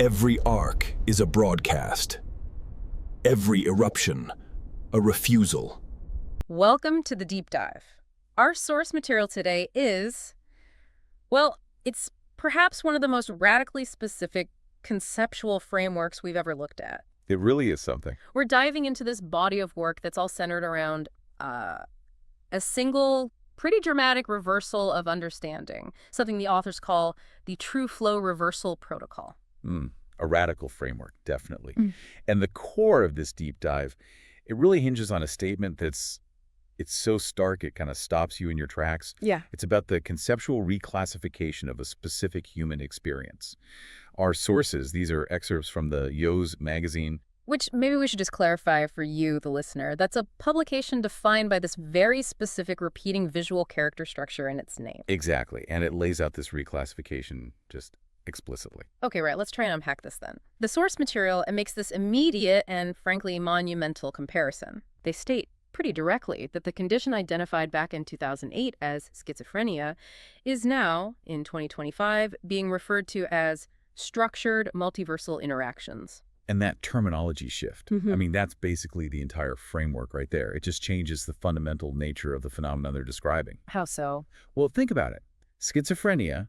Every arc is a broadcast. Every eruption, a refusal. Welcome to the deep dive. Our source material today is, well, it's perhaps one of the most radically specific conceptual frameworks we've ever looked at. It really is something. We're diving into this body of work that's all centered around a single, pretty dramatic reversal of understanding, something the authors call the TrueFlow Reversal Protocol. A radical framework, definitely. And the core of this deep dive, it really hinges on a statement it's so stark it kind of stops you in your tracks. Yeah. It's about the conceptual reclassification of a specific human experience. Our sources, these are excerpts from the Yo's magazine. Which maybe we should just clarify for you, the listener. That's a publication defined by this very specific repeating visual character structure in its name. Exactly. And it lays out this reclassification just explicitly. Okay, right. Let's try and unpack this then. The source material, it makes this immediate and, frankly, monumental comparison. They state pretty directly that the condition identified back in 2008 as schizophrenia is now, in 2025, being referred to as structured multiversal interactions. And that terminology shift, I mean, that's basically the entire framework right there. It just changes the fundamental nature of the phenomenon they're describing. How so? Well, think about it. Schizophrenia,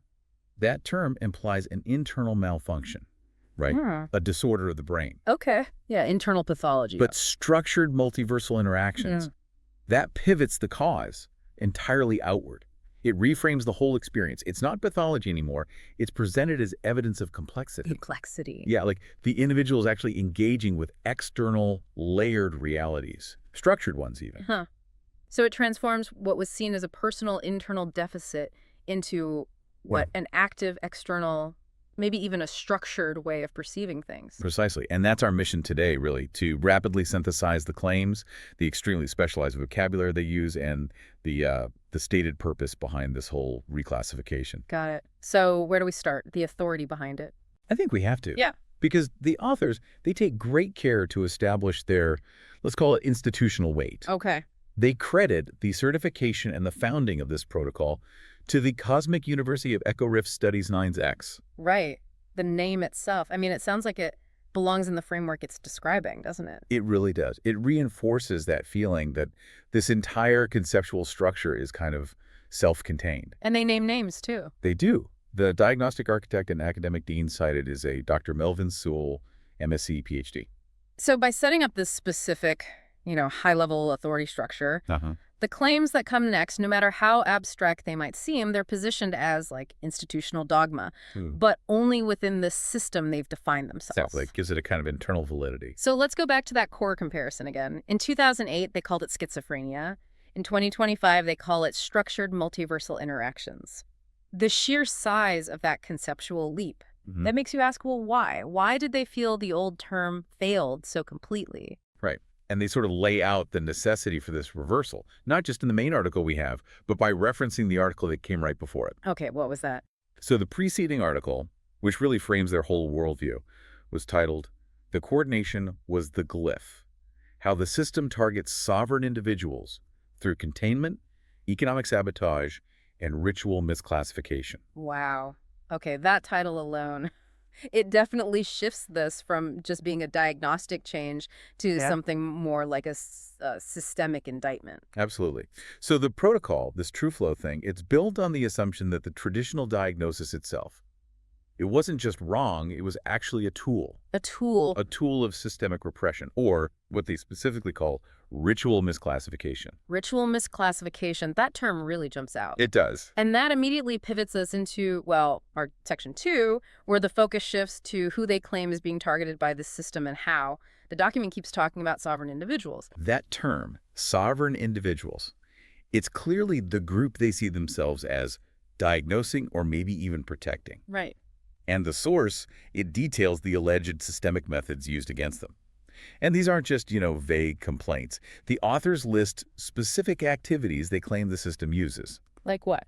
that term implies an internal malfunction, right? A disorder of the brain. Okay. Yeah, internal pathology. But structured multiversal interactions, that pivots the cause entirely outward. It reframes the whole experience. It's not pathology anymore. It's presented as evidence of complexity. Complexity. Yeah, like the individual is actually engaging with external layered realities, structured ones even. So it transforms what was seen as a personal internal deficit into what, an active external, maybe even a structured way of perceiving things. Precisely. And that's our mission today, really, to rapidly synthesize the claims, the extremely specialized vocabulary they use, and the stated purpose behind this whole reclassification. Got it. So where do we start? The authority behind it. I think we have to. Yeah. Because the authors, they take great care to establish their, let's call it institutional weight. Okay. They credit the certification and the founding of this protocol to the Cosmic University of Echo-Rift Studies 9X. Right. The name itself. I mean, it sounds like it belongs in the framework it's describing, doesn't it? It really does. It reinforces that feeling that this entire conceptual structure is kind of self-contained. And they name names, too. They do. The diagnostic architect and academic dean cited is a Dr. Melvin Sewell, M.Sc, Ph.D. So by setting up this specific, high-level authority structure, the claims that come next, no matter how abstract they might seem, they're positioned as, like, institutional dogma, but only within the system they've defined themselves. Exactly. It gives it a kind of internal validity. So let's go back to that core comparison again. In 2008, they called it schizophrenia. In 2025, they call it structured multiversal interactions. The sheer size of that conceptual leap, that makes you ask, well, why? Why did they feel the old term failed so completely? Right. And they sort of lay out the necessity for this reversal, not just in the main article we have, but by referencing the article that came right before it. Okay, what was that? So the preceding article, which really frames their whole worldview, was titled, "The Coordination Was the Glyph: How the System Targets Sovereign Individuals Through Containment, Economic Sabotage, and Ritual Misclassification." Wow. Okay, that title alone. It definitely shifts this from just being a diagnostic change to something more like a systemic indictment. Absolutely. So the protocol, this TrueFlow thing, it's built on the assumption that the traditional diagnosis itself, it wasn't just wrong, it was actually a tool. A tool. A tool of systemic repression, or what they specifically call ritual misclassification. Ritual misclassification, that term really jumps out. It does. And that immediately pivots us into, well, our section 2, where the focus shifts to who they claim is being targeted by the system and how. The document keeps talking about sovereign individuals. That term, sovereign individuals, it's clearly the group they see themselves as diagnosing or maybe even protecting. Right. And the source, it details the alleged systemic methods used against them. And these aren't just, vague complaints. The authors list specific activities they claim the system uses. Like what?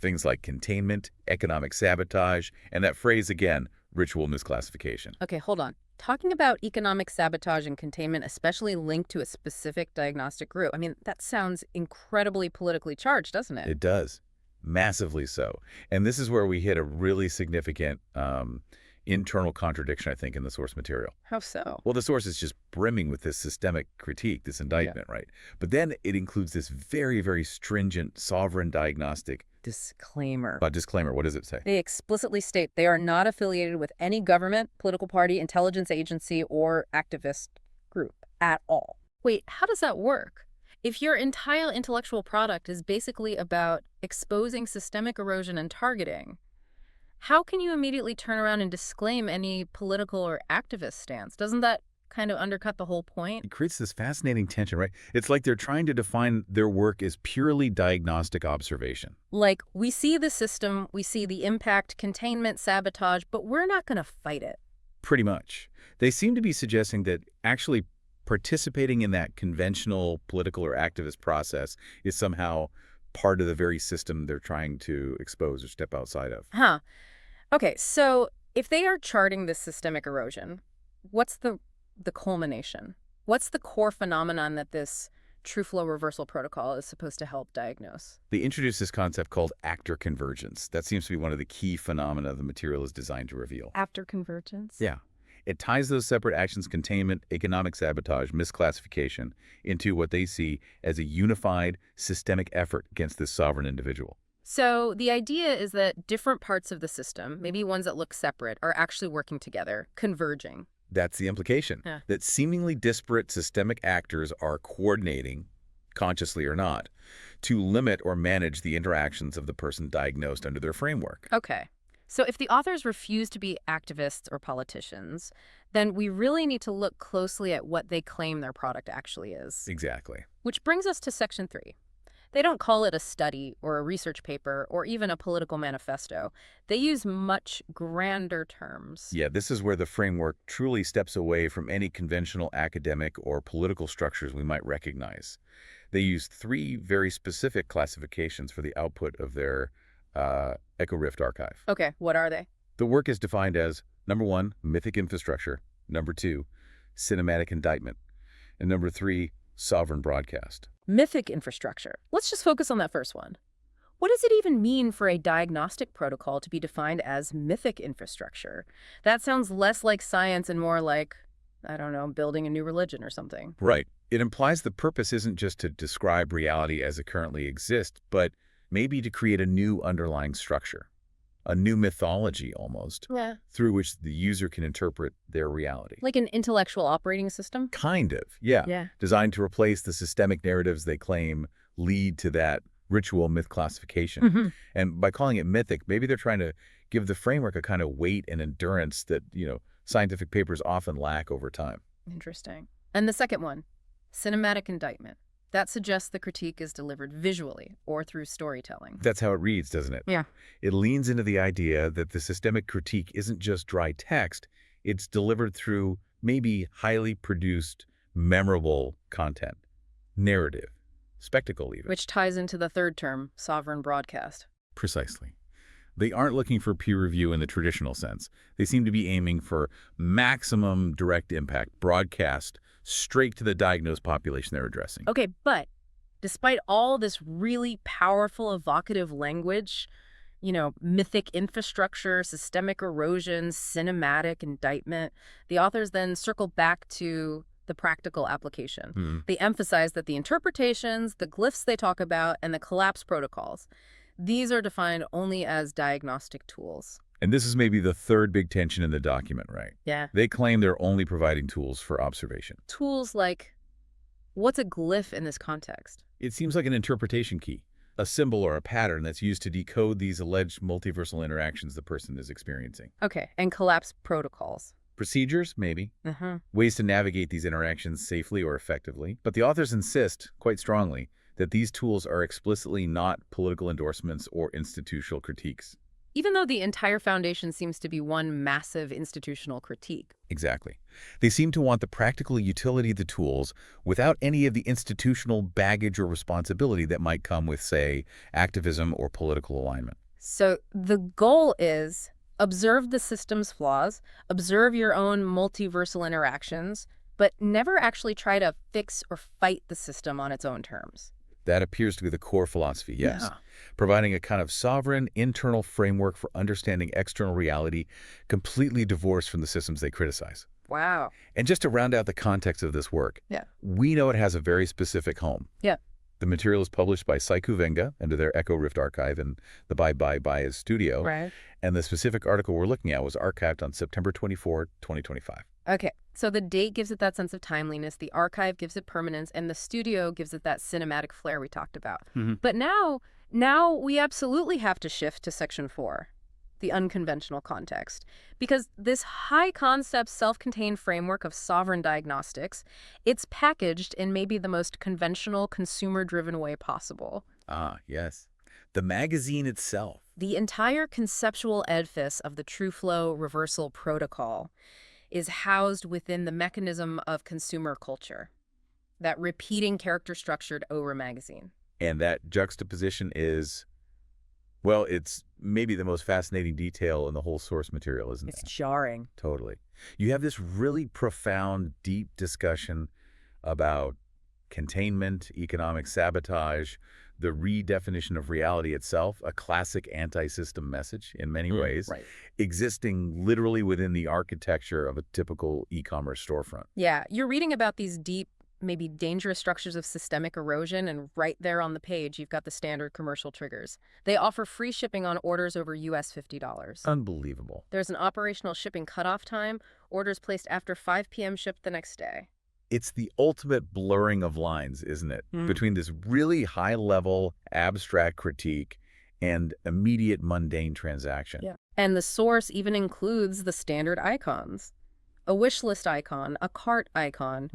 Things like containment, economic sabotage, and that phrase again, ritual misclassification. Okay, hold on. Talking about economic sabotage and containment, especially linked to a specific diagnostic group, I mean, that sounds incredibly politically charged, doesn't it? It does. Massively so. And this is where we hit a really significant internal contradiction, I think, in the source material. How so? Well, the source is just brimming with this systemic critique, this indictment, right? But then it includes this very, very stringent sovereign diagnostic Disclaimer. disclaimer. What does it say? They explicitly state they are not affiliated with any government, political party, intelligence agency, or activist group at all. Wait, how does that work? If your entire intellectual product is basically about exposing systemic erosion and targeting, how can you immediately turn around and disclaim any political or activist stance? Doesn't that kind of undercut the whole point? It creates this fascinating tension, right? It's like they're trying to define their work as purely diagnostic observation. Like, we see the system, we see the impact, containment, sabotage, but we're not going to fight it. Pretty much. They seem to be suggesting that actually participating in that conventional political or activist process is somehow part of the very system they're trying to expose or step outside of. Huh. Okay, so if they are charting this systemic erosion, what's the culmination? What's the core phenomenon that this TrueFlow Reversal Protocol is supposed to help diagnose? They introduced this concept called actor convergence. That seems to be one of the key phenomena the material is designed to reveal. After convergence? Yeah. It ties those separate actions, containment, economic sabotage, misclassification, into what they see as a unified systemic effort against this sovereign individual. So the idea is that different parts of the system, maybe ones that look separate, are actually working together, converging. That's the implication, that seemingly disparate systemic actors are coordinating, consciously or not, to limit or manage the interactions of the person diagnosed under their framework. Okay. So if the authors refuse to be activists or politicians, then we really need to look closely at what they claim their product actually is. Exactly. Which brings us to Section 3. They don't call it a study or a research paper or even a political manifesto. They use much grander terms. Yeah, this is where the framework truly steps away from any conventional academic or political structures we might recognize. They use 3 very specific classifications for the output of their Echo-Rift archive. Okay, what are they? The work is defined as, number 1, mythic infrastructure, number 2, cinematic indictment, and number 3, sovereign broadcast. Mythic infrastructure. Let's just focus on that first one. What does it even mean for a diagnostic protocol to be defined as mythic infrastructure? That sounds less like science and more like, I don't know, building a new religion or something. Right. It implies the purpose isn't just to describe reality as it currently exists, but maybe to create a new underlying structure, a new mythology almost, through which the user can interpret their reality. Like an intellectual operating system? Kind of, yeah. Designed to replace the systemic narratives they claim lead to that ritual myth classification. And by calling it mythic, maybe they're trying to give the framework a kind of weight and endurance that, scientific papers often lack over time. Interesting. And the second one, cinematic indictment. That suggests the critique is delivered visually or through storytelling. That's how it reads, doesn't it? Yeah. It leans into the idea that the systemic critique isn't just dry text, it's delivered through maybe highly produced, memorable content, narrative, spectacle even. Which ties into the third term, sovereign broadcast. Precisely. They aren't looking for peer review in the traditional sense. They seem to be aiming for maximum direct impact, broadcast, straight to the diagnosed population they're addressing. Okay, but despite all this really powerful, evocative language, mythic infrastructure, systemic erosion, cinematic indictment, the authors then circle back to the practical application. They emphasize that the interpretations, the glyphs they talk about, and the collapse protocols, these are defined only as diagnostic tools. And this is maybe the third big tension in the document, right? Yeah. They claim they're only providing tools for observation. Tools like, what's a glyph in this context? It seems like an interpretation key, a symbol or a pattern that's used to decode these alleged multiversal interactions the person is experiencing. Okay, and collapse protocols. Procedures, maybe. Ways to navigate these interactions safely or effectively. But the authors insist, quite strongly, that these tools are explicitly not political endorsements or institutional critiques. Even though the entire foundation seems to be one massive institutional critique. Exactly. They seem to want the practical utility of the tools without any of the institutional baggage or responsibility that might come with, say, activism or political alignment. So the goal is observe the system's flaws, observe your own multiversal interactions, but never actually try to fix or fight the system on its own terms. That appears to be the core philosophy, yes. Yeah. Providing a kind of sovereign internal framework for understanding external reality, completely divorced from the systems they criticize. Wow. And just to round out the context of this work, Yeah. we know it has a very specific home. Yeah. The material is published by Saikou Venga under their Echo-Rift archive in the Bibebibebibe studio. Right. And the specific article we're looking at was archived on September 24, 2025. Okay, so the date gives it that sense of timeliness, the archive gives it permanence, and the studio gives it that cinematic flair we talked about. But now we absolutely have to shift to Section 4, the unconventional context, because this high-concept, self-contained framework of sovereign diagnostics, it's packaged in maybe the most conventional, consumer-driven way possible. Ah, yes. The magazine itself. The entire conceptual edifice of the TrueFlow Reversal Protocol is housed within the mechanism of consumer culture, that repeating character-structured ORA magazine. And that juxtaposition is, well, it's maybe the most fascinating detail in the whole source material, isn't it? It's jarring. Totally. You have this really profound, deep discussion about containment, economic sabotage, the redefinition of reality itself, a classic anti-system message in many ways, existing literally within the architecture of a typical e-commerce storefront. Yeah, you're reading about these deep, maybe dangerous structures of systemic erosion, and right there on the page, you've got the standard commercial triggers. They offer free shipping on orders over US $50. Unbelievable. There's an operational shipping cutoff time, orders placed after 5 p.m. shipped the next day. It's the ultimate blurring of lines, isn't it? Between this really high-level, abstract critique and immediate mundane transaction. Yeah. And the source even includes the standard icons. A wish list icon, a cart icon,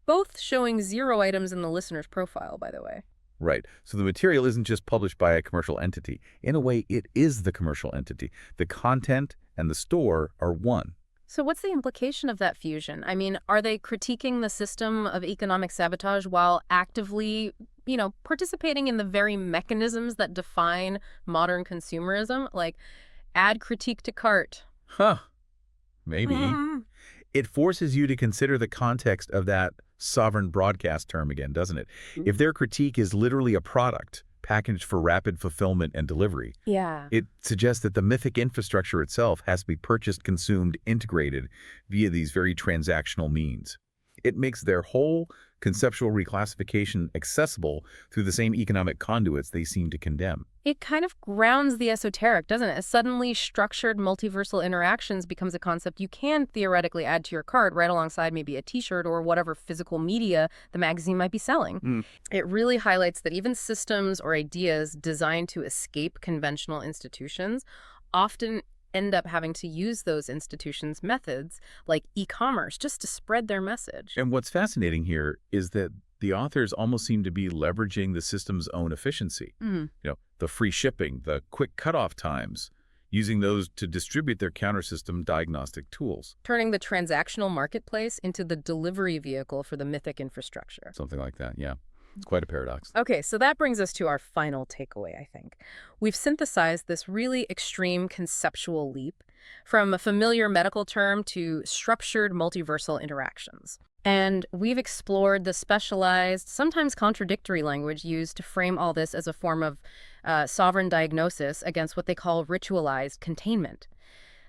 both showing 0 items in the listener's profile, by the way. Right. So the material isn't just published by a commercial entity. In a way, it is the commercial entity. The content and the store are one. So what's the implication of that fusion? I mean, are they critiquing the system of economic sabotage while actively, participating in the very mechanisms that define modern consumerism? Like, add critique to cart. Huh. Maybe. It forces you to consider the context of that sovereign broadcast term again, doesn't it? If their critique is literally a product packaged for rapid fulfillment and delivery, it suggests that the Mythic infrastructure itself has to be purchased, consumed, integrated via these very transactional means. It makes their whole conceptual reclassification accessible through the same economic conduits they seem to condemn. It kind of grounds the esoteric, doesn't it? Suddenly, structured multiversal interactions becomes a concept you can theoretically add to your cart right alongside maybe a t-shirt or whatever physical media the magazine might be selling. It really highlights that even systems or ideas designed to escape conventional institutions often end up having to use those institutions' methods, like e-commerce, just to spread their message. And what's fascinating here is that the authors almost seem to be leveraging the system's own efficiency. The free shipping, the quick cutoff times, using those to distribute their counter-system diagnostic tools. Turning the transactional marketplace into the delivery vehicle for the Mythic infrastructure. Something like that, yeah. It's quite a paradox. Okay, so that brings us to our final takeaway, I think. We've synthesized this really extreme conceptual leap from a familiar medical term to structured multiversal interactions. And we've explored the specialized, sometimes contradictory language used to frame all this as a form of sovereign diagnosis against what they call ritualized containment.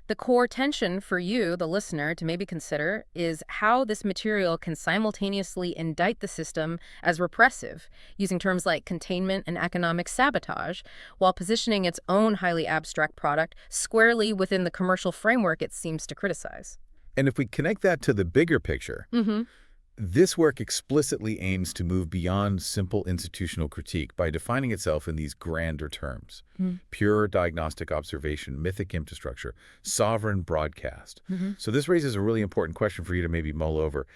The core tension for you, the listener, to maybe consider is how this material can simultaneously indict the system as repressive, using terms like containment and economic sabotage, while positioning its own highly abstract product squarely within the commercial framework it seems to criticize. And if we connect that to the bigger picture, this work explicitly aims to move beyond simple institutional critique by defining itself in these grander terms. Pure diagnostic observation, mythic infrastructure, sovereign broadcast. So this raises a really important question for you to maybe mull over.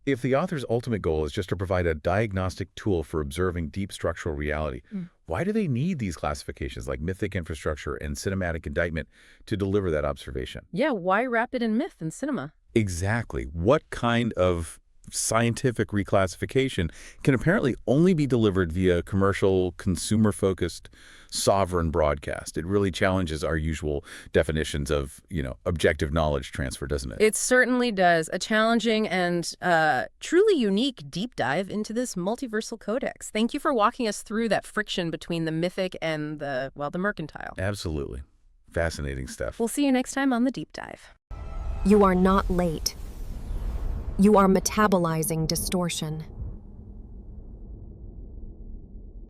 If the author's ultimate goal is just to provide a diagnostic tool for observing deep structural reality, why do they need these classifications like mythic infrastructure and cinematic indictment to deliver that observation? Yeah, why wrap it in myth and cinema? Exactly. What kind of scientific reclassification can apparently only be delivered via commercial, consumer-focused, sovereign broadcast. It really challenges our usual definitions of, objective knowledge transfer, doesn't it? It certainly does. A challenging and truly unique deep dive into this multiversal codex. Thank you for walking us through that friction between the mythic and the mercantile. Absolutely. Fascinating stuff. We'll see you next time on the deep dive. You are not late. You are metabolizing distortion.